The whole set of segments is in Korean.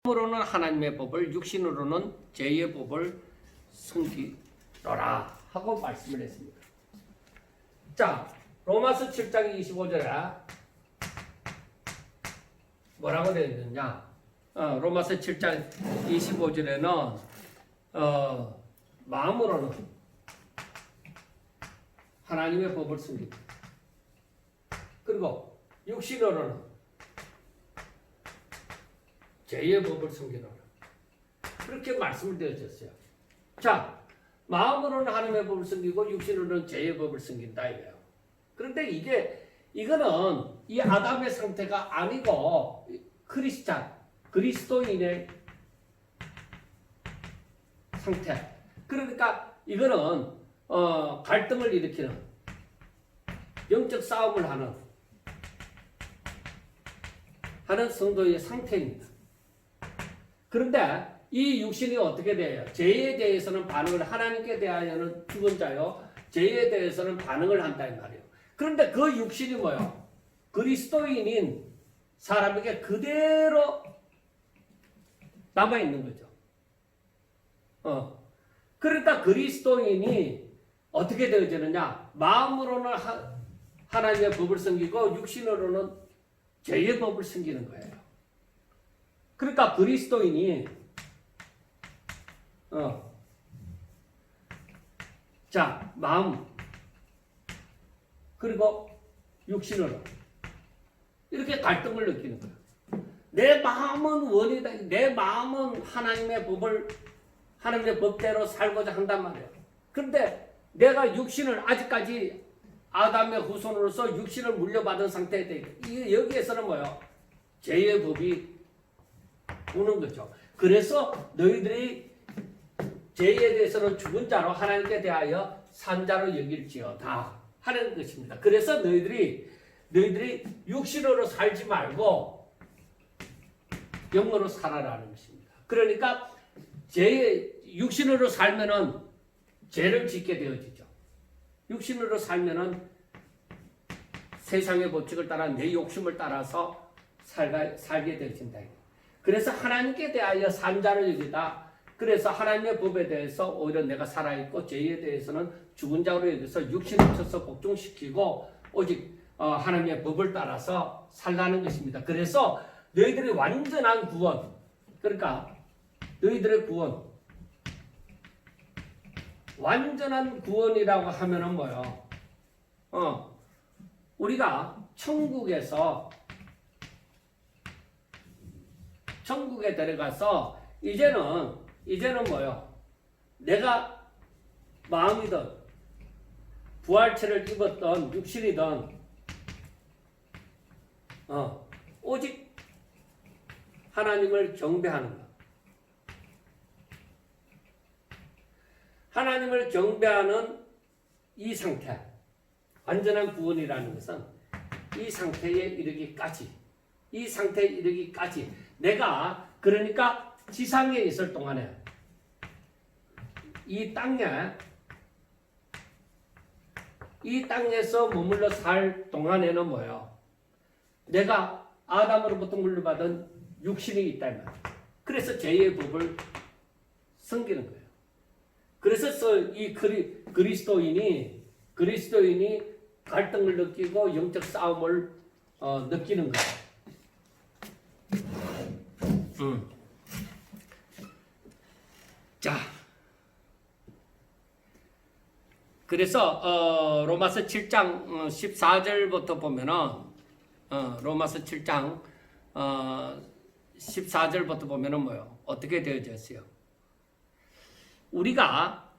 마음으로는 하나님의 법을, 육신으로는 죄의 법을 숨기노라 하고 말씀을 했습니다. 자, 로마서 7장 25절에 뭐라고 되어 있느냐? 로마서 7장 25절에는 마음으로는 하나님의 법을 숨기고, 그리고 육신으로는 죄의 법을 숨기노라. 그렇게 말씀을 드렸어요. 자, 마음으로는 하나님의 법을 숨기고 육신으로는 죄의 법을 숨긴다 이거예요. 그런데 이거는 이 아담의 상태가 아니고 그리스도인의 상태. 그러니까 이거는 갈등을 일으키는 영적 싸움을 하는 성도의 상태입니다. 그런데 이 육신이 어떻게 돼요? 죄에 대해서는 반응을, 하나님께 대하여는 죽은 자요, 죄에 대해서는 반응을 한다 이 말이에요. 그런데 그 육신이 뭐예요? 그리스도인인 사람에게 그대로 남아있는 거죠. 그러니까 그리스도인이 어떻게 되어지느냐? 마음으로는 하나님의 법을 섬기고 육신으로는 죄의 법을 섬기는 거예요. 그러니까 그리스도인이 자, 마음 그리고 육신으로 이렇게 갈등을 느끼는 거예요. 내 마음은 원이다. 내 마음은 하나님의 법대로 살고자 한단 말이에요. 그런데 내가 육신을 아직까지 아담의 후손으로서 육신을 물려받은 상태에 대해 여기에서는 뭐예요? 죄의 법이 오는 거죠. 그래서 너희들이 죄에 대해서는 죽은 자로 하나님께 대하여 산 자로 여길지어다 하는 것입니다. 그래서 너희들이 육신으로 살지 말고 영으로 살아라는 것입니다. 그러니까 육신으로 살면은 죄를 짓게 되어지죠. 육신으로 살면은 세상의 법칙을 따라 내 욕심을 따라서 살게 되어진다. 그래서 하나님께 대하여 산 자를 여기다. 그래서 하나님의 법에 대해서 오히려 내가 살아있고 죄에 대해서는 죽은 자로 여기서 육신을 쳐서 복종시키고 오직 하나님의 법을 따라서 살라는 것입니다. 그래서 너희들의 완전한 구원, 그러니까 너희들의 구원, 완전한 구원이라고 하면은 뭐예요? 우리가 천국에 들어가서 이제는 뭐예요? 내가 마음이든 부활체를 입었던 육신이든 오직 하나님을 경배하는 것. 하나님을 경배하는 이 상태, 완전한 구원이라는 것은 이 상태에 이르기까지 내가 그러니까 지상에 있을 동안에 이 땅에서 머물러 살 동안에는 뭐예요? 내가 아담으로부터 물려받은 육신이 있다면, 그래서 죄의 법을 섬기는 거예요. 그래서 이 그리스도인이 갈등을 느끼고 영적 싸움을 느끼는 거예요. 자, 그래서 로마서 7장 14절부터 보면은 로마서 7장 14절부터 보면은 뭐요? 어떻게 되어져 있어요? 우리가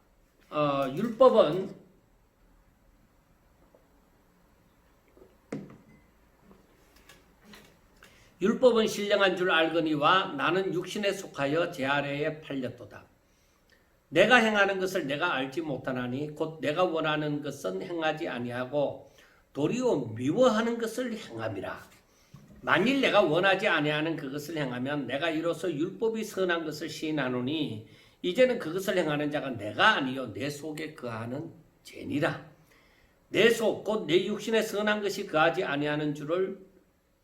율법은 신령한 줄 알거니와 나는 육신에 속하여 제 아래에 팔렸도다. 내가 행하는 것을 내가 알지 못하나니 곧 내가 원하는 것은 행하지 아니하고 도리어 미워하는 것을 행함이라. 만일 내가 원하지 아니하는 그것을 행하면 내가 이로써 율법이 선한 것을 시인하노니 이제는 그것을 행하는 자가 내가 아니요 내 속에 거하는 죄니라. 내 속 곧 내 육신에 선한 것이 거하지 아니하는 줄을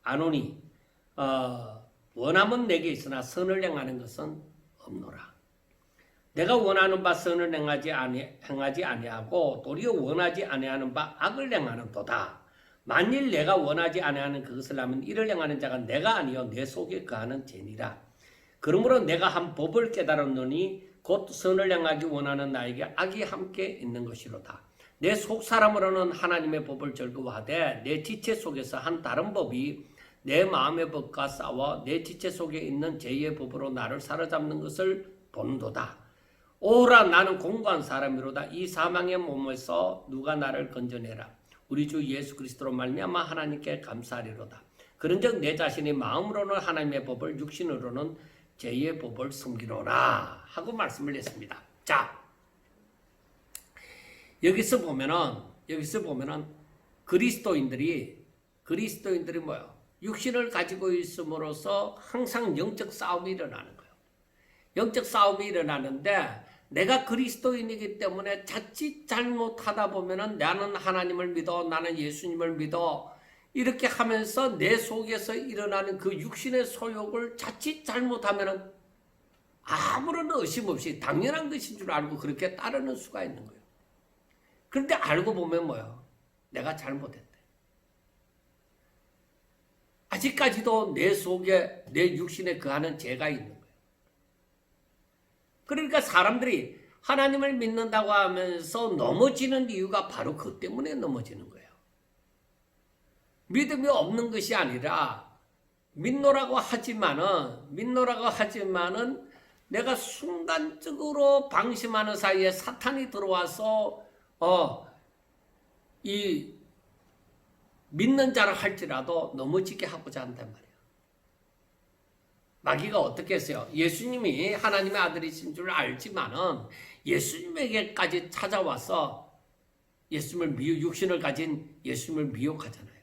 아노니 원함은 내게 있으나 선을 행하는 것은 없노라. 내가 원하는 바 선을 행하지 아니하고 도리어 원하지 아니하는 바 악을 행하는도다. 만일 내가 원하지 아니하는 그것을 하면 이를 행하는 자가 내가 아니요 내 속에 거하는 죄니라. 그러므로 내가 한 법을 깨달았노니 곧 선을 행하기 원하는 나에게 악이 함께 있는 것이로다. 내 속 사람으로는 하나님의 법을 즐거워하되 내 지체 속에서 한 다른 법이 내 마음의 법과 싸워 내 지체 속에 있는 죄의 법으로 나를 사로잡는 것을 보는도다. 오라 나는 공고한 사람이로다. 이 사망의 몸에서 누가 나를 건져내라. 우리 주 예수 그리스도로 말미암아 하나님께 감사하리로다. 그런즉 내 자신이 마음으로는 하나님의 법을 육신으로는 죄의 법을 숨기노라 하고 말씀을 했습니다. 자, 여기서 보면은 그리스도인들이 뭐요? 육신을 가지고 있음으로써 항상 영적 싸움이 일어나는 거예요. 영적 싸움이 일어나는데 내가 그리스도인이기 때문에 자칫 잘못하다 보면은 나는 하나님을 믿어, 나는 예수님을 믿어 이렇게 하면서 내 속에서 일어나는 그 육신의 소욕을 자칫 잘못하면은 아무런 의심 없이 당연한 것인 줄 알고 그렇게 따르는 수가 있는 거예요. 그런데 알고 보면 뭐야? 내가 잘못했대. 아직까지도 내 속에 내 육신에 거하는 죄가 있는 거예요. 그러니까 사람들이 하나님을 믿는다고 하면서 넘어지는 이유가 바로 그 때문에 넘어지는 거예요. 믿음이 없는 것이 아니라 믿노라고 하지만은 내가 순간적으로 방심하는 사이에 사탄이 들어와서 이 믿는 자를 할지라도 넘어지게 하고자 한단 말이에요. 마귀가 어떻게 했어요? 예수님이 하나님의 아들이신 줄 알지만은 예수님에게까지 찾아와서 육신을 가진 예수님을 미혹하잖아요.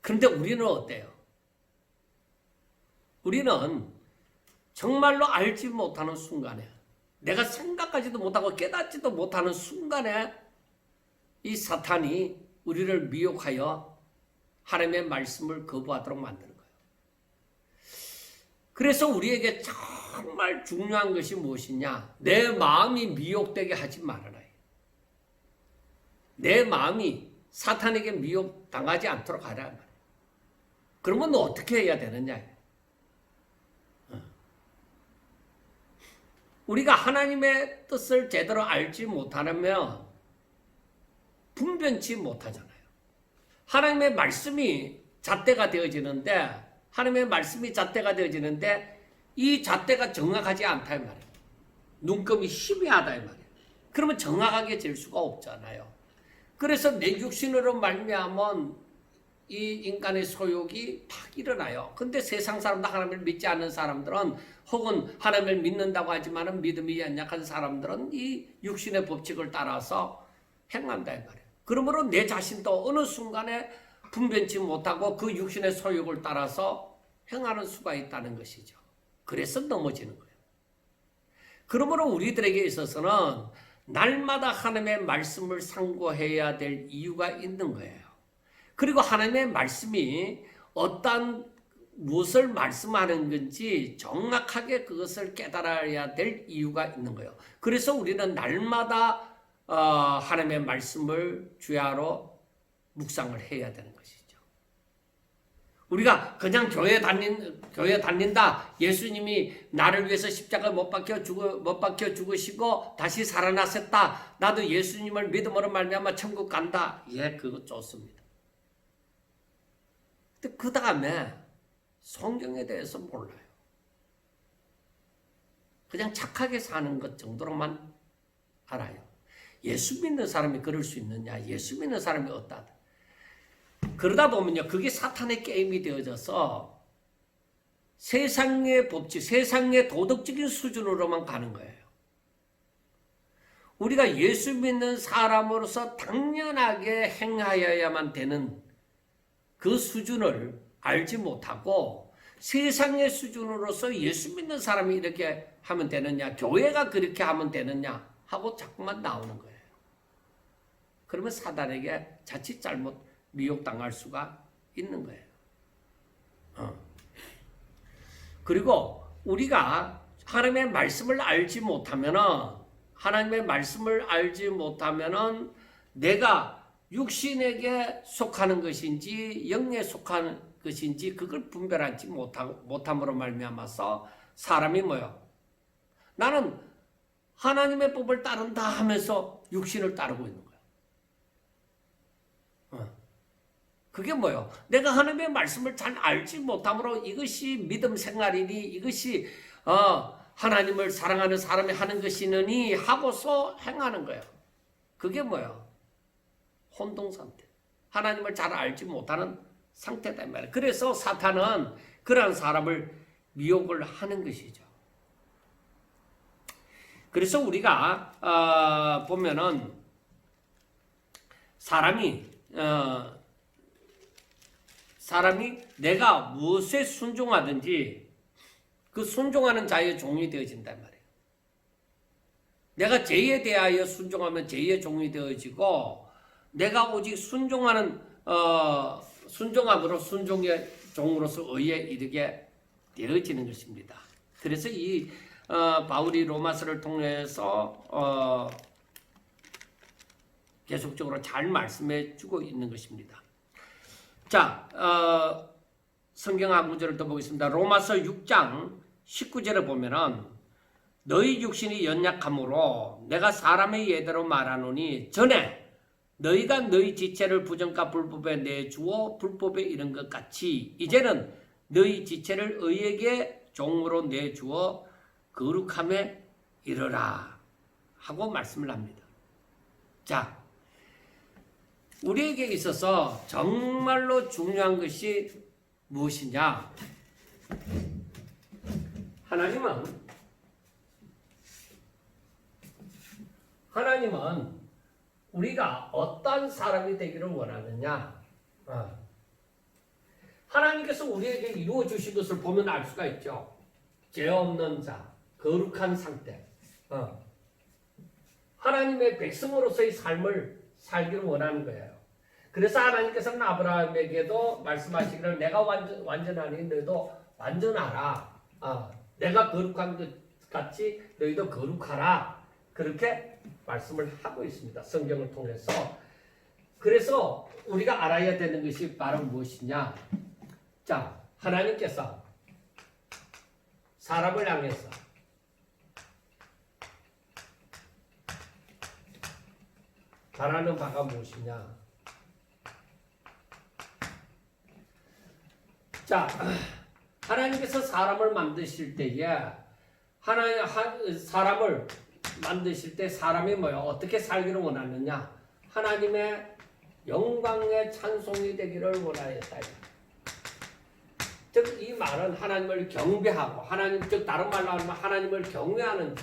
그런데 우리는 어때요? 우리는 정말로 알지 못하는 순간에 내가 생각하지도 못하고 깨닫지도 못하는 순간에 이 사탄이 우리를 미혹하여 하나님의 말씀을 거부하도록 만드는 거예요. 그래서 우리에게 정말 중요한 것이 무엇이냐? 내 마음이 미혹되게 하지 말아라. 내 마음이 사탄에게 미혹당하지 않도록 하라 말이에요. 그러면 너 어떻게 해야 되느냐? 우리가 하나님의 뜻을 제대로 알지 못하면 분변치 못하잖아요. 하나님의 말씀이 잣대가 되어지는데 이 잣대가 정확하지 않다 이 말이에요. 눈금이 희미하다 이 말이에요. 그러면 정확하게 질 수가 없잖아요. 그래서 내 육신으로 말미암은 이 인간의 소욕이 팍 일어나요. 근데 세상 사람들, 하나님을 믿지 않는 사람들은, 혹은 하나님을 믿는다고 하지만 믿음이 연약한 사람들은 이 육신의 법칙을 따라서 행한다 이 말이에요. 그러므로 내 자신도 어느 순간에 분변치 못하고 그 육신의 소욕을 따라서 행하는 수가 있다는 것이죠. 그래서 넘어지는 거예요. 그러므로 우리들에게 있어서는 날마다 하나님의 말씀을 상고해야 될 이유가 있는 거예요. 그리고 하나님의 말씀이 무엇을 말씀하는 건지 정확하게 그것을 깨달아야 될 이유가 있는 거예요. 그래서 우리는 날마다 하나님의 말씀을 주야로 묵상을 해야 되는 것이죠. 우리가 그냥 교회 다닌다. 예수님이 나를 위해서 십자가 못 박혀 죽으시고 다시 살아나셨다. 나도 예수님을 믿음으로 말미암아 천국 간다. 예, 그거 좋습니다. 근데 그 다음에 성경에 대해서 몰라요. 그냥 착하게 사는 것 정도로만 알아요. 예수 믿는 사람이 그럴 수 있느냐? 예수 믿는 사람이 어떠하다? 그러다 보면요, 그게 사탄의 게임이 되어져서 세상의 법칙, 세상의 도덕적인 수준으로만 가는 거예요. 우리가 예수 믿는 사람으로서 당연하게 행하여야만 되는 그 수준을 알지 못하고 세상의 수준으로서 예수 믿는 사람이 이렇게 하면 되느냐, 교회가 그렇게 하면 되느냐 하고 자꾸만 나오는 거예요. 그러면 사단에게 자칫 잘못 미혹당할 수가 있는 거예요. 그리고 우리가 하나님의 말씀을 알지 못하면은 내가 육신에게 속하는 것인지 영에 속하는 것인지 그걸 분별하지 못함으로 말미암아서 사람이 뭐요? 나는 하나님의 법을 따른다 하면서 육신을 따르고 있는 거야. 그게 뭐요? 내가 하나님의 말씀을 잘 알지 못함으로 이것이 믿음 생활이니 이것이 하나님을 사랑하는 사람이 하는 것이느니 하고서 행하는 거예요. 그게 뭐예요? 혼동 상태. 하나님을 잘 알지 못하는 상태다 말이에요. 그래서 사탄은 그러한 사람을 미혹을 하는 것이죠. 그래서 우리가 보면은 사람이 내가 무엇에 순종하든지 그 순종하는 자의 종이 되어진단 말이에요. 내가 죄에 대하여 순종하면 죄의 종이 되어지고 내가 오직 순종함으로 순종의 종으로서 의에 이르게 되어지는 것입니다. 그래서 이 바울이 로마서를 통해서 계속적으로 잘 말씀해 주고 있는 것입니다. 자, 성경 한 구절을 더 보겠습니다. 로마서 6장 19절에 보면은 너희 육신이 연약함으로 내가 사람의 예대로 말하노니 전에 너희가 너희 지체를 부정과 불법에 내주어 불법에 이른 것 같이 이제는 너희 지체를 의에게 종으로 내주어 거룩함에 이르라 하고 말씀을 합니다. 자, 우리에게 있어서 정말로 중요한 것이 무엇이냐? 하나님은 우리가 어떤 사람이 되기를 원하느냐? 하나님께서 우리에게 이루어 주신 것을 보면 알 수가 있죠. 죄 없는 자, 거룩한 상태. 하나님의 백성으로서의 삶을 살기를 원하는 거예요. 그래서 하나님께서는 아브라함에게도 말씀하시기를 내가 완전하니 너희도 완전하라. 내가 거룩한 것 같이 너희도 거룩하라. 그렇게 말씀을 하고 있습니다. 성경을 통해서. 그래서 우리가 알아야 되는 것이 바로 무엇이냐? 자, 하나님께서 사람을 향해서 바라는 바가 무엇이냐? 자, 하나님께서 사람을 만드실 때에 사람을 만드실 때 사람이 뭐야? 어떻게 살기를 원하느냐? 하나님의 영광의 찬송이 되기를 원하였다. 즉, 이 말은 하나님을 경배하고 즉 다른 말로 하면 하나님을 경외하는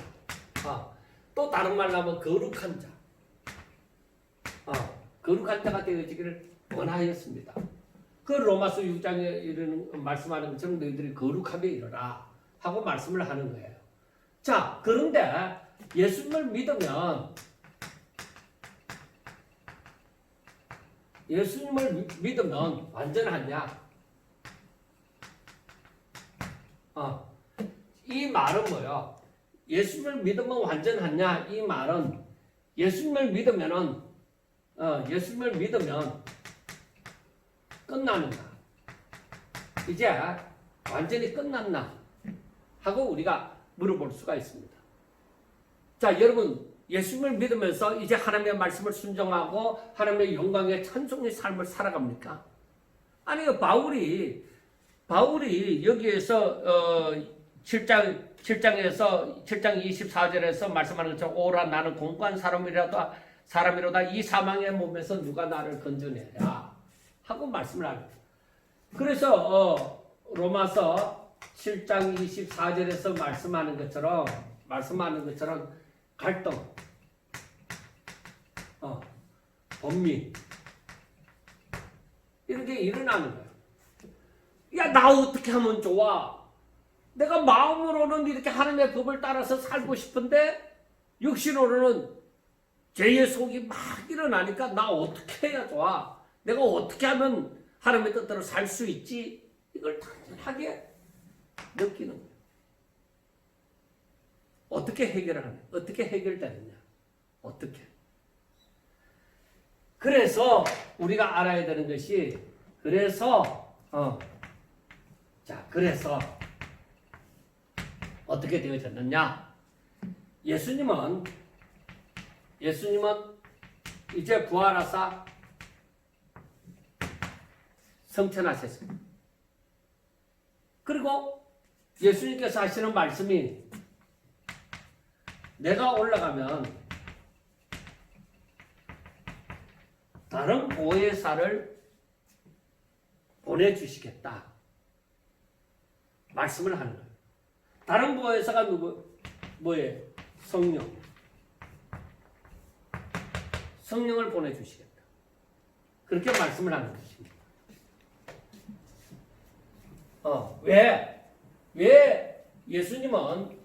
자, 또 다른 말로 하면 거룩한 자, 거룩한 자가 되어지기를 원하였습니다. 그 로마서 6장에 이르는 말씀하는 것처럼 너희들이 거룩함에 이르라 하고 말씀을 하는 거예요. 자, 그런데 예수님을 믿으면 완전하냐? 이 말은 뭐야? 예수님을 믿으면 완전하냐? 이 말은 예수님을 믿으면 끝나는가? 이제 완전히 끝났나? 하고 우리가 물어볼 수가 있습니다. 자, 여러분, 예수님을 믿으면서 이제 하나님의 말씀을 순종하고 하나님의 영광의 찬송의 삶을 살아갑니까? 아니요, 바울이 여기에서 7장 24절에서 말씀하는 것처럼 오라 나는 공고한 사람이로다 이 사망의 몸에서 누가 나를 건져내랴 하고 말씀을 합니다. 그래서 로마서 7장 24절에서 말씀하는 것처럼 갈등, 범민 이렇게 일어나는 거예요. 야, 나 어떻게 하면 좋아? 내가 마음으로는 이렇게 하나님의 법을 따라서 살고 싶은데 육신으로는 죄의 속이 막 일어나니까 나 어떻게 해야 좋아? 내가 어떻게 하면 하나님의 뜻대로 살 수 있지? 이걸 단순하게 느끼는 거예요. 어떻게 해결을 하냐? 어떻게 해결되느냐? 어떻게? 그래서 우리가 알아야 되는 것이 그래서 어떻게 되어졌느냐? 예수님은 이제 부활하사 성천하셨습니다. 그리고 예수님께서 하시는 말씀이 내가 올라가면 다른 보혜사를 보내주시겠다. 말씀을 하는 거예요. 다른 보혜사가 뭐예요? 성령. 성령을 보내주시겠다. 그렇게 말씀을 하는 것입니다. 왜 예수님은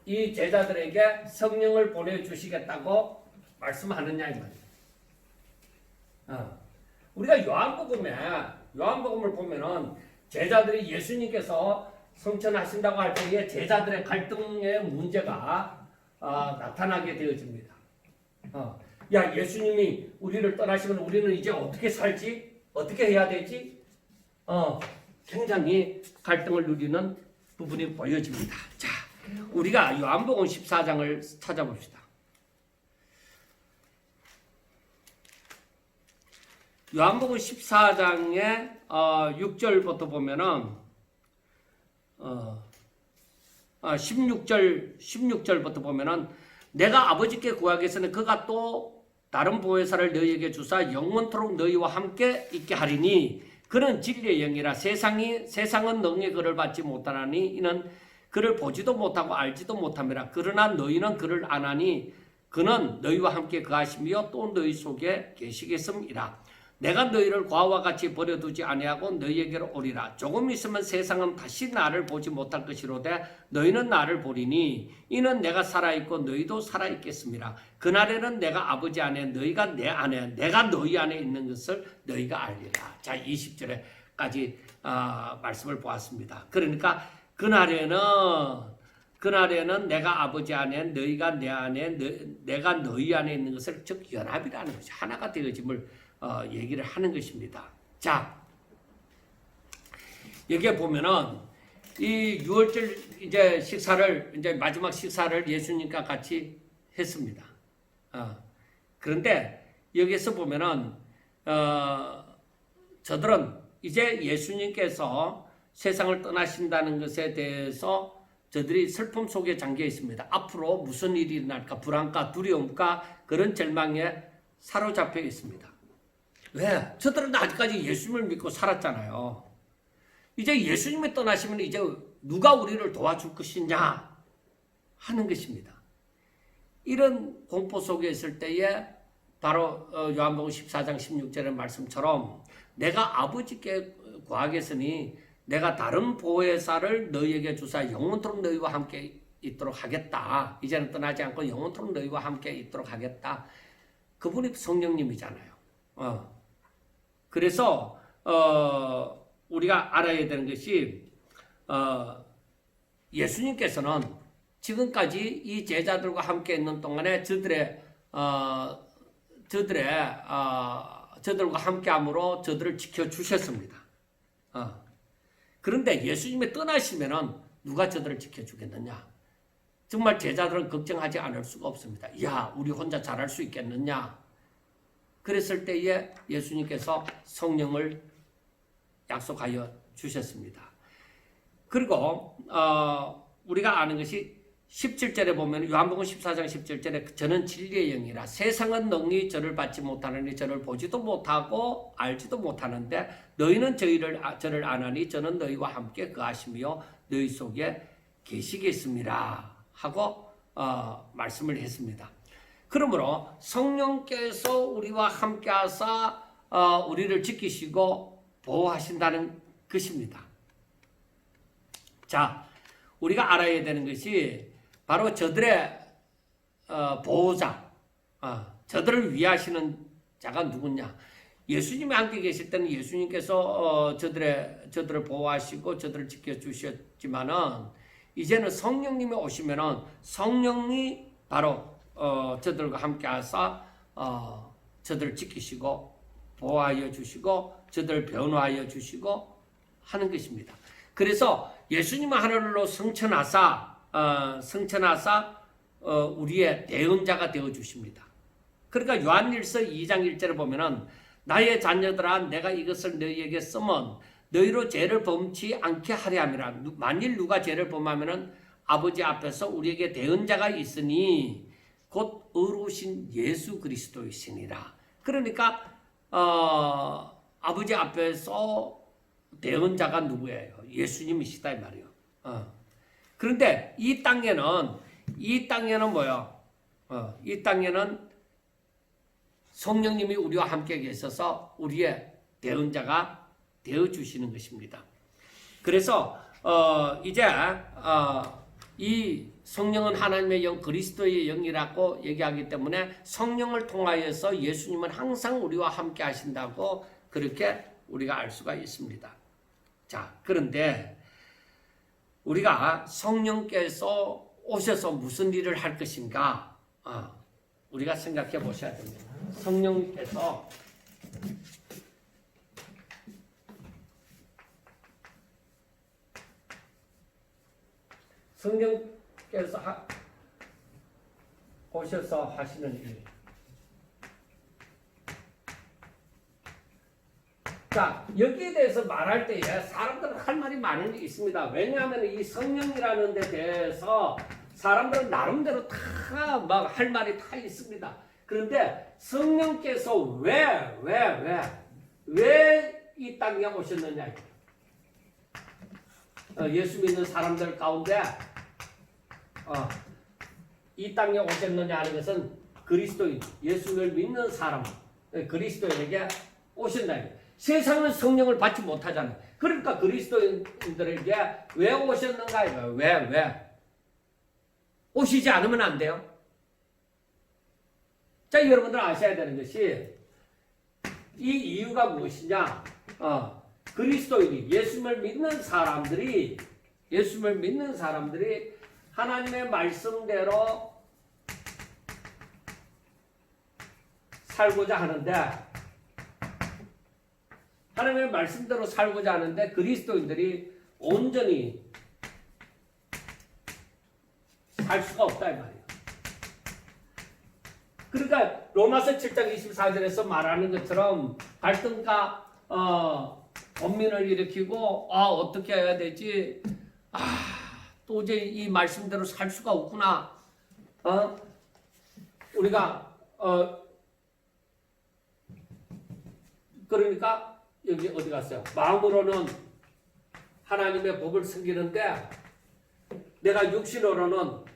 이 제자들에게 성령을 보내주시겠다고 말씀하느냐 이 말이에요. 우리가 요한복음을 보면은 제자들이 예수님께서 성천하신다고 할 때에 제자들의 갈등의 문제가 나타나게 되어집니다. 야, 예수님이 우리를 떠나시면 우리는 이제 어떻게 살지? 어떻게 해야 되지? 굉장히 갈등을 누리는 부분이 보여집니다. 자, 우리가 요한복음 14장을 찾아봅시다. 요한복음 14장의 6절부터 보면은 16절부터 보면은 내가 아버지께 구하겠으니 그가 또 다른 보혜사를 너희에게 주사 영원토록 너희와 함께 있게 하리니 그는 진리의 영이라 세상은 너희의 그를 받지 못하나니 이는 그를 보지도 못하고 알지도 못함이라. 그러나 너희는 그를 아나니 그는 너희와 함께 거하시며 또 너희 속에 계시겠음이라. 내가 너희를 과와 같이 버려두지 아니하고 너희에게로 오리라. 조금 있으면 세상은 다시 나를 보지 못할 것이로되 너희는 나를 보리니 이는 내가 살아있고 너희도 살아있겠음이라. 그날에는 내가 아버지 안에 너희가 내 안에 내가 너희 안에 있는 것을 너희가 알리라. 자, 20절에까지 말씀을 보았습니다. 그러니까 그날에는 내가 아버지 안에 너희가 내 안에 내가 너희 안에 있는 것을 즉 연합이라는 것이 하나가 되어짐을 얘기를 하는 것입니다. 자, 여기에 보면은 이 6월절 이제 식사를 이제 마지막 식사를 예수님과 같이 했습니다. 그런데 여기서 보면은 저들은 이제 예수님께서 세상을 떠나신다는 것에 대해서 저들이 슬픔 속에 잠겨 있습니다. 앞으로 무슨 일이 일어날까? 불안과 두려움과 그런 절망에 사로잡혀 있습니다. 왜? 저들은 아직까지 예수님을 믿고 살았잖아요. 이제 예수님이 떠나시면 이제 누가 우리를 도와줄 것이냐 하는 것입니다. 이런 공포 속에 있을 때에 바로 요한복음 14장 16절의 말씀처럼 내가 아버지께 구하겠으니 내가 다른 보혜사를 너희에게 주사 영원토록 너희와 함께 있도록 하겠다. 이제는 떠나지 않고 영원토록 너희와 함께 있도록 하겠다. 그분이 성령님이잖아요. 그래서 우리가 알아야 되는 것이 예수님께서는 지금까지 이 제자들과 함께 있는 동안에 저들과 함께함으로 저들을 지켜주셨습니다. 그런데 예수님이 떠나시면은 누가 저들을 지켜주겠느냐? 정말 제자들은 걱정하지 않을 수가 없습니다. 야, 우리 혼자 잘할 수 있겠느냐? 그랬을 때에 예수님께서 성령을 약속하여 주셨습니다. 그리고 우리가 아는 것이 17절에 보면 요한복음 14장 17절에 저는 진리의 영이라 세상은 능히 저를 받지 못하느니 저를 보지도 못하고 알지도 못하는데 너희는 저를 아나니 저는 너희와 함께 거하시며 너희 속에 계시겠습니다 하고 말씀을 했습니다. 그러므로 성령께서 우리와 함께 하사 우리를 지키시고 보호하신다는 것입니다. 자, 우리가 알아야 되는 것이 바로 저들의 보호자, 저들을 위하시는 자가 누구냐? 예수님이 함께 계실 때는 예수님께서 저들을 보호하시고 저들을 지켜주셨지만은 이제는 성령님이 오시면은 성령이 바로 저들과 함께 하사 저들을 지키시고 보호하여 주시고 저들을 변호하여 주시고 하는 것입니다. 그래서 예수님은 하늘로 승천하사 우리의 대언자가 되어 주십니다. 그러니까 요한일서 2장 1절에 보면은 나의 자녀들아 내가 이것을 너희에게 쓰면 너희로 죄를 범치 않게 하려 함이라. 만일 누가 죄를 범하면은 아버지 앞에서 우리에게 대언자가 있으니 곧 의로우신 예수 그리스도이시니라. 그러니까 아버지 앞에서 대언자가 누구예요? 예수님이시다 이 말이에요. 그런데 이 땅에는 뭐요? 이 땅에는 성령님이 우리와 함께 계셔서 우리의 대언자가 되어 주시는 것입니다. 그래서 이제 이 성령은 하나님의 영 그리스도의 영이라고 얘기하기 때문에 성령을 통하여서 예수님은 항상 우리와 함께 하신다고 그렇게 우리가 알 수가 있습니다. 자, 그런데 우리가 성령께서 오셔서 무슨 일을 할 것인가? 우리가 생각해 보셔야 됩니다. 성령께서 오셔서 하시는 일. 자, 여기에 대해서 말할 때에 사람들은 할 말이 많은 게 있습니다. 왜냐하면 이 성령이라는 데 대해서 사람들은 나름대로 다 막 할 말이 다 있습니다. 그런데 성령께서 왜 이 땅에 오셨느냐? 예수 믿는 사람들 가운데 이 땅에 오셨느냐 하는 것은 그리스도인, 예수를 믿는 사람, 그리스도인에게 오신다. 세상은 성령을 받지 못하잖아요. 그러니까 그리스도인들에게 왜 오셨는가? 왜? 오시지 않으면 안 돼요. 자, 여러분들 아셔야 되는 것이 이 이유가 무엇이냐? 그리스도인이 예수를 믿는 사람들이 하나님의 말씀대로 살고자 하는데 그리스도인들이 온전히 살 수가 없다 이 말이에요. 그러니까 로마서 7장 24절에서 말하는 것처럼 갈등과 범민을 일으키고 어떻게 해야 되지? 도저히 이 말씀대로 살 수가 없구나. 우리가 그러니까 여기 어디 갔어요? 마음으로는 하나님의 법을 숨기는데 내가 육신으로는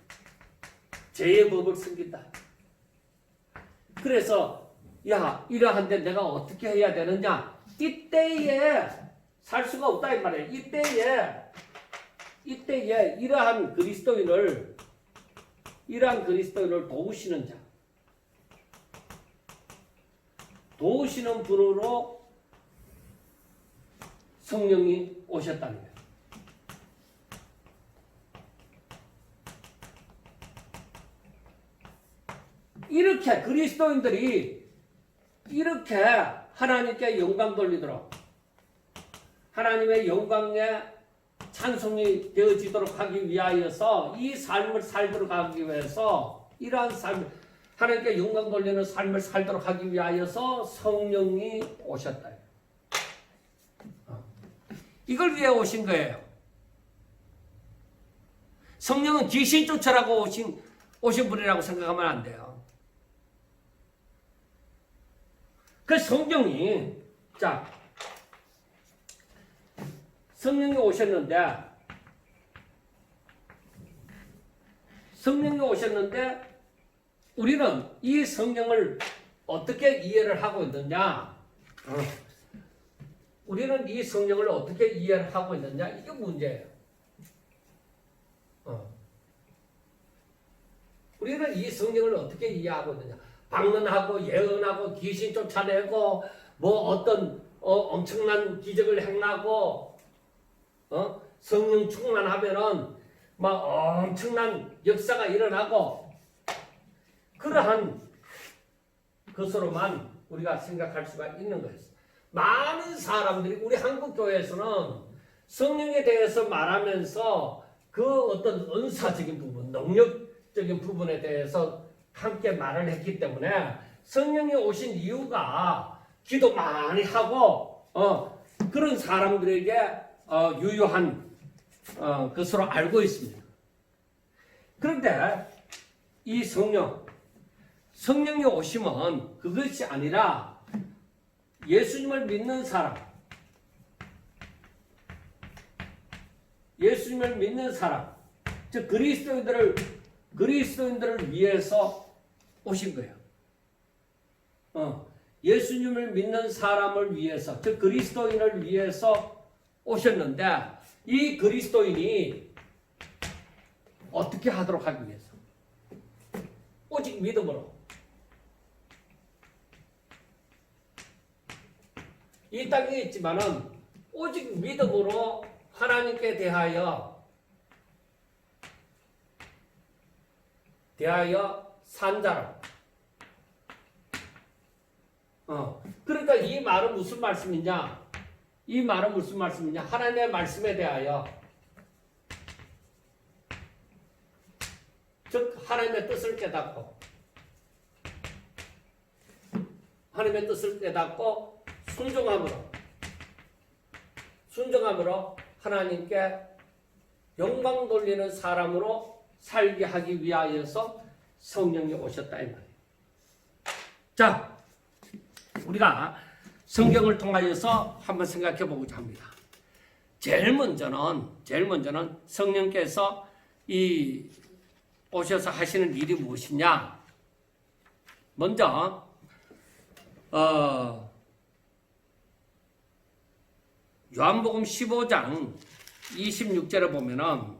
죄의 법을 숨긴다. 그래서 이러한데 내가 어떻게 해야 되느냐? 이때에 살 수가 없다 이 말이에요. 이때에 이러한 그리스도인을 도우시는 자, 도우시는 분으로 성령이 오셨다는 거예요. 이렇게 그리스도인들이 이렇게 하나님께 영광 돌리도록 하나님의 영광에 찬송이 되어지도록 하기 위하여서 이 삶을 살도록 하기 위해서 이러한 삶 하나님께 영광 돌리는 삶을 살도록 하기 위하여서 성령이 오셨다. 이걸 위해 오신 거예요. 성령은 귀신 쫓으라고 오신 분이라고 생각하면 안 돼요. 그 성령이 오셨는데 우리는 이 성령을 어떻게 이해를 하고 있느냐? 우리는 이 성령을 어떻게 이해를 하고 있느냐? 이게 문제예요. 우리는 이 성령을 어떻게 이해하고 있느냐? 방언하고 예언하고 귀신 쫓아내고 뭐 어떤 엄청난 기적을 행하고 성령 충만하면은 막 엄청난 역사가 일어나고 그러한 것으로만 우리가 생각할 수가 있는 거예요. 많은 사람들이 우리 한국 교회에서는 성령에 대해서 말하면서 그 어떤 은사적인 부분, 능력적인 부분에 대해서 함께 말을 했기 때문에 성령이 오신 이유가 기도 많이 하고 그런 사람들에게 유효한 것으로 알고 있습니다. 그런데 이 성령이 오시면 그것이 아니라 예수님을 믿는 사람, 즉 그리스도인들을 위해서 오신 거예요. 예수님을 믿는 사람을 위해서, 즉 그리스도인을 위해서 오셨는데 이 그리스도인이 어떻게 하도록 하기 위해서? 오직 믿음으로. 이 땅에 있지만은 오직 믿음으로 하나님께 대하여 산 자라. 그러니까 이 말은 무슨 말씀이냐? 하나님의 말씀에 대하여, 즉 하나님의 뜻을 깨닫고 순종함으로 하나님께 영광 돌리는 사람으로 살게 하기 위하여서 성령이 오셨다 이 말이에요. 자, 우리가 성경을 통하여서 한번 생각해 보고자 합니다. 제일 먼저는 성령께서 오셔서 하시는 일이 무엇이냐? 먼저 요한복음 15장 26절에 보면은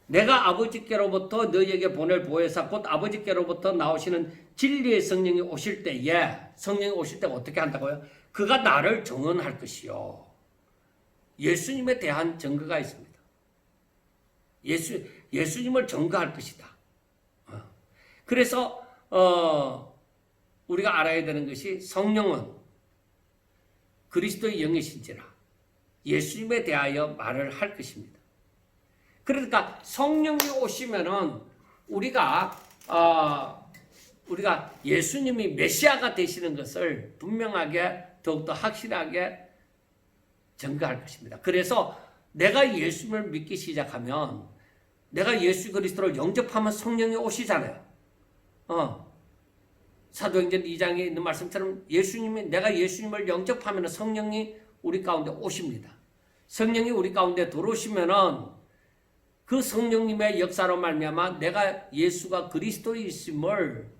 내가 아버지께로부터 너희에게 보낼 보혜사 곧 아버지께로부터 나오시는 진리의 성령이 오실 때에 어떻게 한다고요? 그가 나를 증언할 것이요. 예수님에 대한 증거가 있습니다. 예수님을 증거할 것이다. 그래서 우리가 알아야 되는 것이 성령은 그리스도의 영이신지라 예수님에 대하여 말을 할 것입니다. 그러니까 성령이 오시면은 우리가 예수님이 메시아가 되시는 것을 분명하게 더욱더 확실하게 증거할 것입니다. 그래서 내가 예수님을 믿기 시작하면 내가 예수 그리스도를 영접하면 성령이 오시잖아요. 사도행전 2장에 있는 말씀처럼 내가 예수님을 영접하면 성령이 우리 가운데 오십니다. 성령이 우리 가운데 들어오시면은 그 성령님의 역사로 말미암아 내가 예수가 그리스도이심을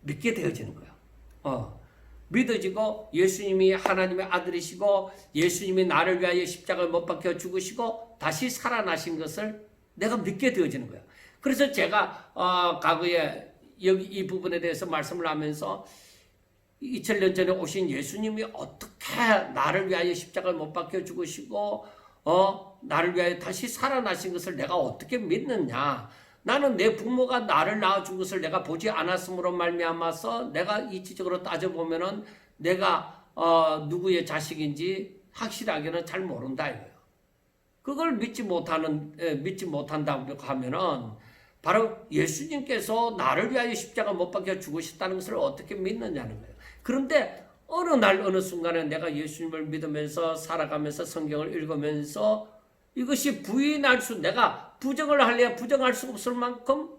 믿게 되어지는 거예요. 믿어지고 예수님이 하나님의 아들이시고 예수님이 나를 위하여 십자가를 못 박혀 죽으시고 다시 살아나신 것을 내가 믿게 되어지는 거예요. 그래서 제가 과거에 여기 이 부분에 대해서 말씀을 하면서 2000년 전에 오신 예수님이 어떻게 나를 위하여 십자가를 못 박혀 죽으시고 나를 위하여 다시 살아나신 것을 내가 어떻게 믿느냐? 나는 내 부모가 나를 낳아준 것을 내가 보지 않았으므로 말미암아서 내가 이치적으로 따져보면은 내가 누구의 자식인지 확실하게는 잘 모른다 이거예요. 그걸 믿지 못한다고 하면은 바로 예수님께서 나를 위하여 십자가 못 박혀 죽으셨다는 것을 어떻게 믿느냐는 거예요. 그런데 어느 날 어느 순간에 내가 예수님을 믿으면서 살아가면서 성경을 읽으면서 이것이 내가 부정을 하려야 부정할 수 없을 만큼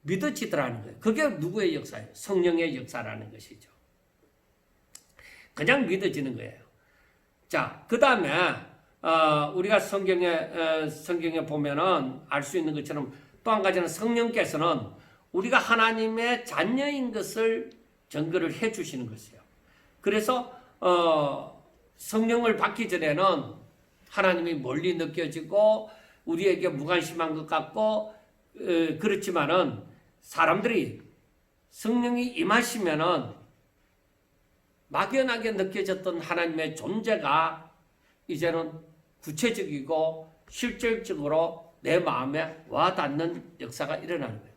믿어지더라는 거예요. 그게 누구의 역사예요? 성령의 역사라는 것이죠. 그냥 믿어지는 거예요. 자, 그 다음에 우리가 성경에 보면은 알 수 있는 것처럼 또 한 가지는 성령께서는 우리가 하나님의 자녀인 것을 증거를 해 주시는 것이에요. 그래서 성령을 받기 전에는 하나님이 멀리 느껴지고 우리에게 무관심한 것 같고 그렇지만은 사람들이 성령이 임하시면은 막연하게 느껴졌던 하나님의 존재가 이제는 구체적이고 실질적으로 내 마음에 와닿는 역사가 일어나는 거예요.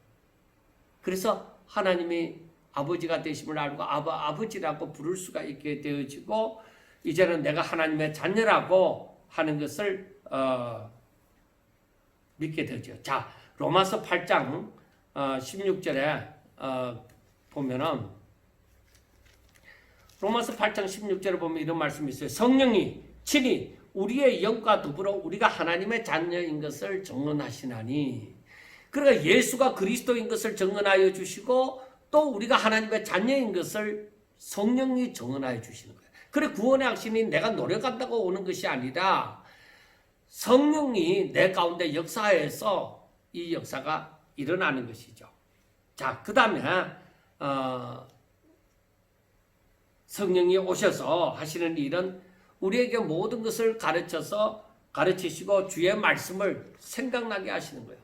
그래서 하나님이 아버지가 되심을 알고 아버지라고 부를 수가 있게 되어지고 이제는 내가 하나님의 자녀라고 하는 것을 믿게 되죠. 자, 로마서 8장 16절에 보면은 로마서 8장 16절에 보면 이런 말씀이 있어요. 성령이 친히 우리의 영과 더불어 우리가 하나님의 자녀인 것을 증언하시나니. 그러니까 예수가 그리스도인 것을 증언하여 주시고 또 우리가 하나님의 자녀인 것을 성령이 증언하여 주시는 거예요. 그래 구원의 확신이 내가 노력한다고 오는 것이 아니라 성령이 내 가운데 역사해서 이 역사가 일어나는 것이죠. 자, 그 다음에 성령이 오셔서 하시는 일은 우리에게 모든 것을 가르치시고 주의 말씀을 생각나게 하시는 거예요.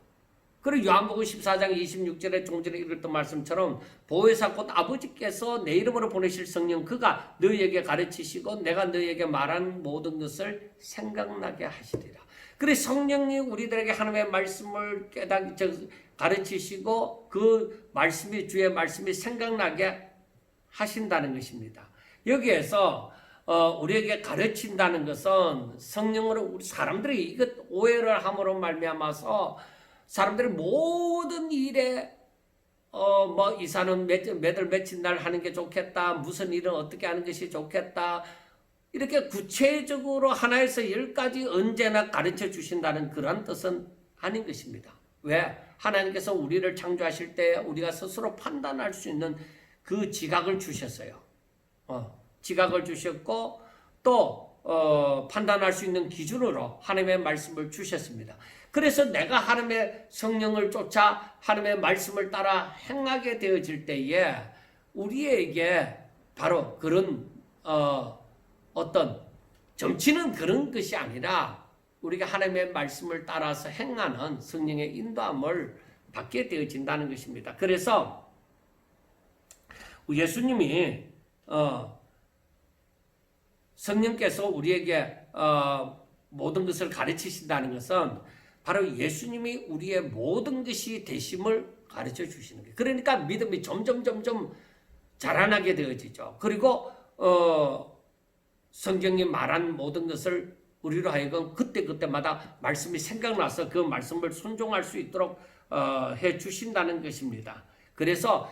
그리고 요한복음 14장 26절에 좀 전에 읽었던 말씀처럼 보혜사 곧 아버지께서 내 이름으로 보내실 성령 그가 너희에게 가르치시고 내가 너희에게 말한 모든 것을 생각나게 하시리라. 그래서 성령이 우리들에게 하나님의 말씀을 가르치시고 그 말씀이 주의 말씀이 생각나게 하신다는 것입니다. 여기에서 우리에게 가르친다는 것은 성령으로 우리 사람들이 이것 오해를 함으로 말미암아서 사람들이 모든 일에 뭐 이사는 몇월 며칠 날 하는 게 좋겠다. 무슨 일은 어떻게 하는 것이 좋겠다. 이렇게 구체적으로 하나에서 10가지 언제나 가르쳐 주신다는 그런 뜻은 아닌 것입니다. 왜? 하나님께서 우리를 창조하실 때 우리가 스스로 판단할 수 있는 그 지각을 주셨어요. 지각을 주셨고 또 판단할 수 있는 기준으로 하나님의 말씀을 주셨습니다. 그래서 내가 하나님의 성령을 쫓아 하나님의 말씀을 따라 행하게 되어질 때에 우리에게 바로 그런 어떤 점치는 그런 것이 아니라 우리가 하나님의 말씀을 따라서 행하는 성령의 인도함을 받게 되어진다는 것입니다. 그래서 예수님이 성령께서 우리에게 모든 것을 가르치신다는 것은 바로 예수님이 우리의 모든 것이 되심을 가르쳐 주시는 거예요. 그러니까 믿음이 점점 자라나게 되어지죠. 그리고 성경이 말한 모든 것을 우리로 하여금 그때마다 말씀이 생각나서 그 말씀을 순종할 수 있도록 해 주신다는 것입니다. 그래서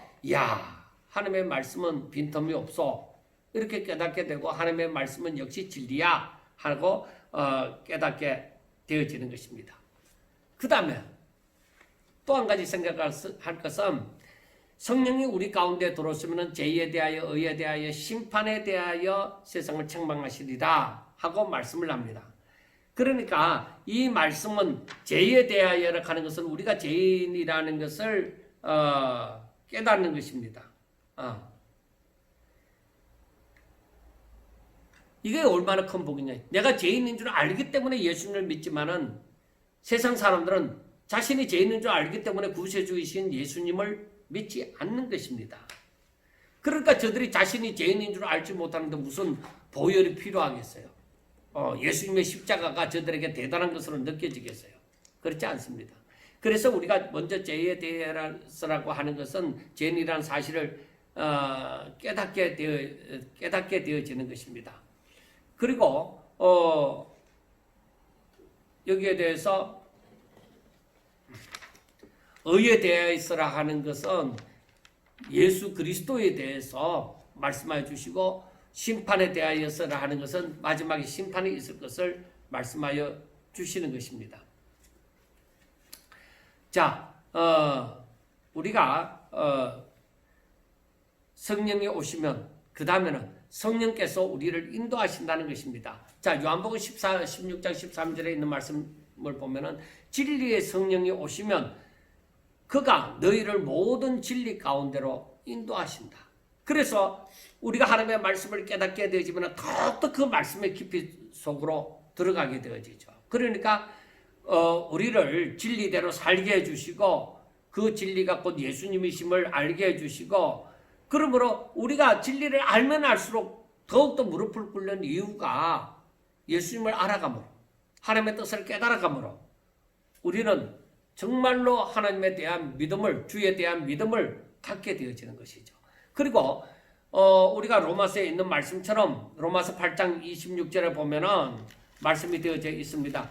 하나님의 말씀은 빈틈이 없어 이렇게 깨닫게 되고 하나님의 말씀은 역시 진리야 하고 깨닫게 되어지는 것입니다. 그 다음에 또 한 가지 생각할 것은 성령이 우리 가운데 들어오시면 죄에 대하여 의에 대하여 심판에 대하여 세상을 책망하시리라 하고 말씀을 합니다. 그러니까 이 말씀은 죄에 대하여 하는 것은 우리가 죄인이라는 것을 깨닫는 것입니다. 이게 얼마나 큰 복이냐. 내가 죄인인 줄 알기 때문에 예수님을 믿지만은 세상 사람들은 자신이 죄인인 줄 알기 때문에 구세주이신 예수님을 믿지 않는 것입니다. 그러니까 저들이 자신이 죄인인 줄 알지 못하는데 무슨 보혈이 필요하겠어요. 예수님의 십자가가 저들에게 대단한 것으로 느껴지겠어요. 그렇지 않습니다. 그래서 우리가 먼저 죄에 대해서라고 하는 것은 죄인이라는 사실을 깨닫게 되어지는 것입니다. 그리고 여기에 대해서 의에 대해서라 하는 것은 예수 그리스도에 대해서 말씀하여 주시고 심판에 대하여서라 하는 것은 마지막에 심판이 있을 것을 말씀하여 주시는 것입니다. 자, 우리가 성령이 오시면 그 다음에는 성령께서 우리를 인도하신다는 것입니다. 자, 요한복음 16장 13절에 있는 말씀을 보면은 진리의 성령이 오시면 그가 너희를 모든 진리 가운데로 인도하신다. 그래서 우리가 하나님의 말씀을 깨닫게 되어지면 더욱더 그 말씀의 깊이 속으로 들어가게 되어지죠. 그러니까 우리를 진리대로 살게 해주시고 그 진리가 곧 예수님이심을 알게 해주시고 그러므로 우리가 진리를 알면 알수록 더욱더 무릎을 꿇는 이유가 예수님을 알아감으로, 하나님의 뜻을 깨달아감으로 우리는 정말로 하나님에 대한 믿음을, 주에 대한 믿음을 갖게 되어지는 것이죠. 그리고 우리가 로마서에 있는 말씀처럼 로마서 8장 26절에 보면은 말씀이 되어져 있습니다.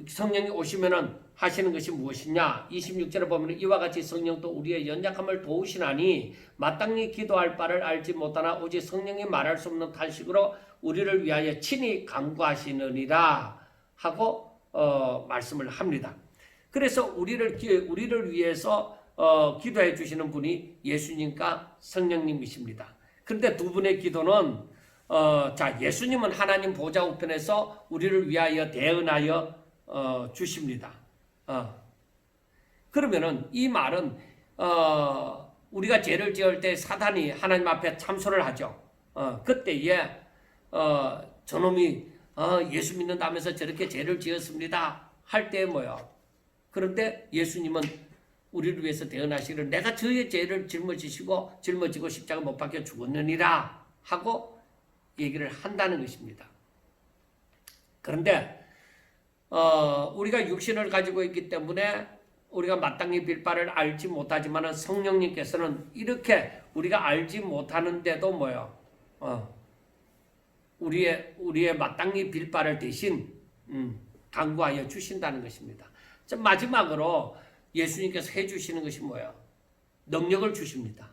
성령이 오시면은 하시는 것이 무엇이냐? 26절에 보면 이와 같이 성령도 우리의 연약함을 도우시나니 마땅히 기도할 바를 알지 못하나 오직 성령이 말할 수 없는 탄식으로 우리를 위하여 친히 간구하시느니라 하고 말씀을 합니다. 그래서 우리를 위해서 기도해 주시는 분이 예수님과 성령님이십니다. 그런데 두 분의 기도는 예수님은 하나님 보좌 우편에서 우리를 위하여 대언하여 주십니다. 그러면은 이 말은 우리가 죄를 지을 때 사단이 하나님 앞에 참소를 하죠. 그때에 저놈이 예수 믿는다면서 저렇게 죄를 지었습니다 할 때 뭐요? 그런데 예수님은 우리를 위해서 대언하시기를 내가 저의 죄를 짊어지고 십자가 못 박혀 죽었느니라 하고 얘기를 한다는 것입니다. 그런데 우리가 육신을 가지고 있기 때문에 우리가 마땅히 빌 바를 알지 못하지만 성령님께서는 이렇게 우리가 알지 못하는데도 뭐요? 우리의 마땅히 빌 바를 대신 간구하여 주신다는 것입니다. 마지막으로 예수님께서 해주시는 것이 뭐예요? 능력을 주십니다.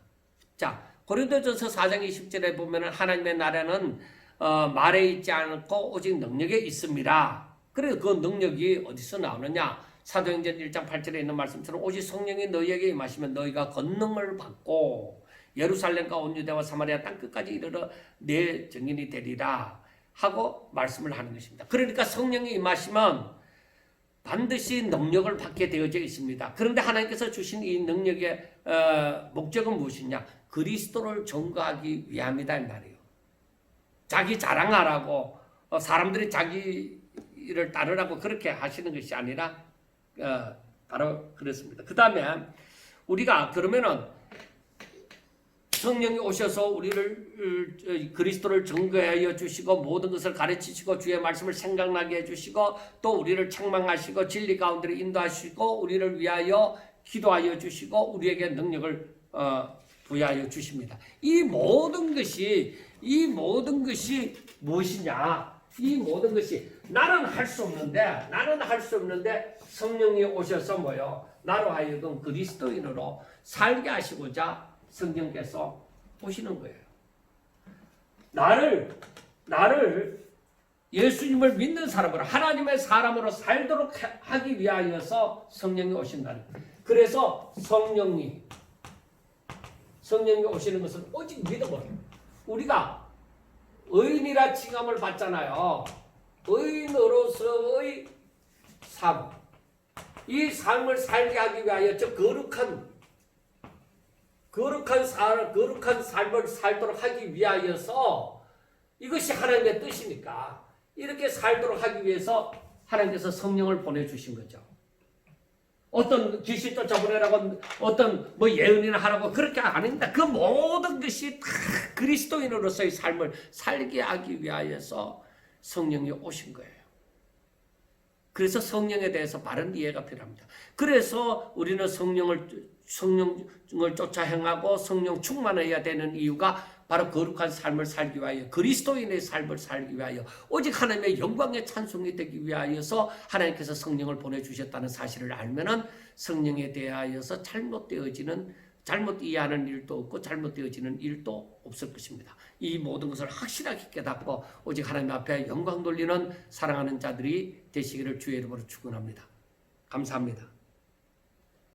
자, 고린도전서 4장 20절에 보면 하나님의 나라는 말에 있지 않고 오직 능력에 있습니다. 그래서 그 능력이 어디서 나오느냐? 사도행전 1장 8절에 있는 말씀처럼 오직 성령이 너희에게 임하시면 너희가 권능을 받고 예루살렘과 온 유대와 사마리아 땅끝까지 이르러 내 증인이 되리라 하고 말씀을 하는 것입니다. 그러니까 성령이 임하시면 반드시 능력을 받게 되어져 있습니다. 그런데 하나님께서 주신 이 능력의 목적은 무엇이냐? 그리스도를 전거하기 위함이다 이 말이에요. 자기 자랑하라고 사람들이 자기를 따르라고 그렇게 하시는 것이 아니라 바로 그렇습니다. 그 다음에 우리가 그러면은 성령이 오셔서 우리를 그리스도를 증거하여 주시고 모든 것을 가르치시고 주의 말씀을 생각나게 해주시고 또 우리를 책망하시고 진리 가운데로 인도하시고 우리를 위하여 기도하여 주시고 우리에게 능력을 부여하여 주십니다. 이 모든 것이 무엇이냐? 이 모든 것이 나는 할 수 없는데 성령이 오셔서 뭐요? 나로 하여금 그리스도인으로 살게 하시고자 성령께서 오시는 거예요. 나를 예수님을 믿는 사람으로 하나님의 사람으로 살도록 하기 위하여서 성령이 오신다는 거예요. 그래서 성령이 오시는 것은 오직 믿음으로 우리가 의인이라 칭함을 받잖아요. 의인으로서의 삶, 이 삶을 살게 하기 위하여 저 거룩한 삶을 살도록 하기 위하여서 이것이 하나님의 뜻이니까 이렇게 살도록 하기 위해서 하나님께서 성령을 보내주신 거죠. 어떤 귀신 쫓아보내라고 어떤 예언이나 하라고 그렇게 아닙니다. 그 모든 것이 다 그리스도인으로서의 삶을 살게 하기 위하여서 성령이 오신 거예요. 그래서 성령에 대해서 바른 이해가 필요합니다. 그래서 우리는 성령을 쫓아 행하고 성령 충만해야 되는 이유가 바로 거룩한 삶을 살기 위하여 그리스도인의 삶을 살기 위하여 오직 하나님의 영광의 찬송이 되기 위하여서 하나님께서 성령을 보내주셨다는 사실을 알면은 성령에 대하여서 잘못 이해하는 일도 없고 잘못되어지는 일도 없을 것입니다. 이 모든 것을 확실하게 깨닫고 오직 하나님 앞에 영광 돌리는 사랑하는 자들이 되시기를 주의 이름으로 축원합니다. 감사합니다.